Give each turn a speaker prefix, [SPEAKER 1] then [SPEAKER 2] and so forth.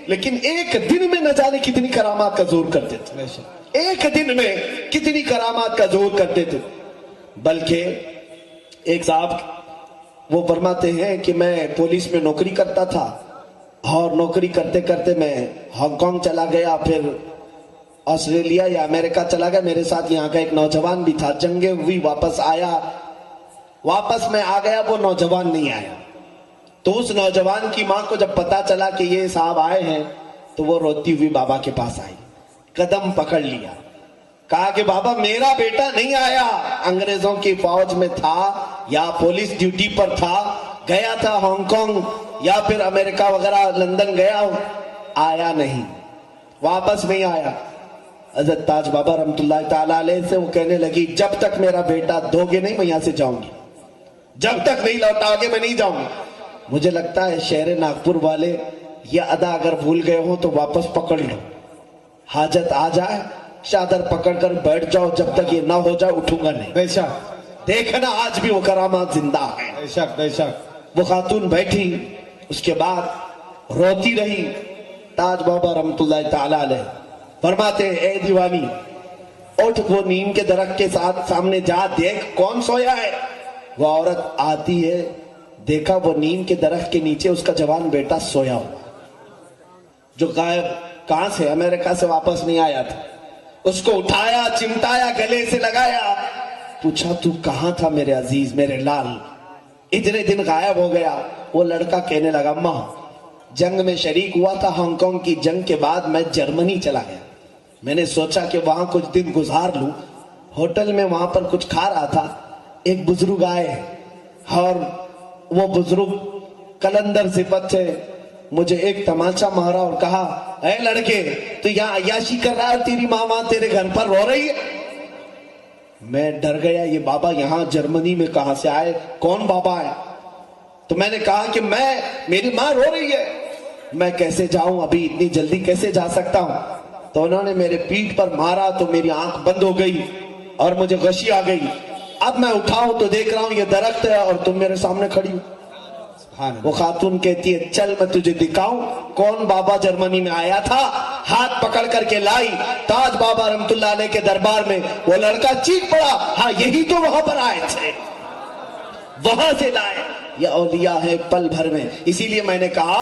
[SPEAKER 1] لیکن ایک دن میں نہ جانے کتنی کرامات کا ظہور کرتے تھے، ایک دن میں کتنی کرامات کا ظہور کرتے تھے۔ بلکہ ایک صاحب وہ فرماتے ہیں کہ میں پولیس میں نوکری کرتا تھا اور نوکری کرتے کرتے میں ہانگ کانگ چلا گیا، پھر آسٹریلیا یا امریکہ چلا گیا، میرے ساتھ یہاں کا ایک نوجوان بھی تھا، جنگیں ہوئی، واپس آیا، واپس میں آ گیا، وہ نوجوان نہیں آیا۔ تو اس نوجوان کی ماں کو جب پتا چلا کہ یہ صاحب آئے ہیں تو وہ روتی ہوئی بابا کے پاس آئی، قدم پکڑ لیا، کہا کہ بابا میرا بیٹا نہیں آیا، انگریزوں کی فوج میں تھا یا پولیس ڈیوٹی پر تھا، گیا تھا ہانگ کانگ یا پھر امریکہ وغیرہ لندن گیا، آیا نہیں، واپس نہیں آیا۔ حضرت تاج بابا رحمت اللہ تعالیٰ علیہ سے وہ کہنے لگی جب تک میرا بیٹا دو گے نہیں میں یہاں سے جاؤں گی، جب تک نہیں لوٹاؤ گے میں نہیں جاؤں گی۔ مجھے لگتا ہے شہر ناگپور والے یہ ادا اگر بھول گئے ہوں تو واپس پکڑ لو، حاجت آ جائے چادر پکڑ کر بیٹھ جاؤ، جب تک یہ نہ ہو جائے اٹھوں گا نہیں۔
[SPEAKER 2] بے شک،
[SPEAKER 1] دیکھنا آج بھی وہ کرامات زندہ ہیں۔
[SPEAKER 2] بے شک، بے شک۔
[SPEAKER 1] وہ خاتون بیٹھی، اس کے بعد روتی رہی۔ تاج بابا رحمت اللہ تعالیٰ علیہ فرماتے ہیں اے دیوانی اٹھ، وہ نیم کے درخت کے ساتھ سامنے جا، دیکھ کون سویا ہے۔ وہ عورت آتی ہے، دیکھا وہ نیم کے درخت کے نیچے اس کا جوان بیٹا سویا ہوا، جو غائب کہاں سے امریکہ سے واپس نہیں آیا تھا۔ اس کو اٹھایا، چمٹایا، گلے سے لگایا، پوچھا تو کہاں تھا میرے عزیز، میرے لال، اتنے دن غائب ہو گیا۔ وہ لڑکا کہنے لگا ماں جنگ میں شریک ہوا تھا، ہانگ کانگ کی جنگ کے بعد میں جرمنی چلا گیا، میں نے سوچا کہ وہاں کچھ دن گزار لوں، ہوٹل میں وہاں پر کچھ کھا رہا تھا، ایک بزرگ آئے اور وہ بزرگ قلندر صفت سے مجھے ایک تماچا مارا اور کہا اے لڑکے تو یہاں عیاشی کر رہا ہے، تیری ماں وہاں تیرے گھر پر رو رہی ہے۔ میں ڈر گیا، یہ بابا یہاں جرمنی میں کہاں سے آئے، کون بابا ہے؟ تو میں نے کہا کہ میری ماں رو رہی ہے، میں کیسے جاؤں، ابھی اتنی جلدی کیسے جا سکتا ہوں؟ تو انہوں نے میرے پیٹھ پر مارا تو میری آنکھ بند ہو گئی اور مجھے غشی آ گئی۔ اب میں اٹھاؤں تو دیکھ رہا ہوں یہ درخت ہے اور تم میرے سامنے کھڑی ہو۔ وہ خاتون کہتی ہے چل میں تجھے دکھاؤں کون بابا جرمنی میں آیا تھا۔ ہاتھ پکڑ کر کے لائی تاج بابا رحمت اللہ علیہ کے دربار میں۔ وہ لڑکا چیخ پڑا ہاں یہی تو وہاں پر آئے تھے، وہاں سے لائے۔ یہ اولیاء ہے پل بھر میں، اسی لیے میں نے کہا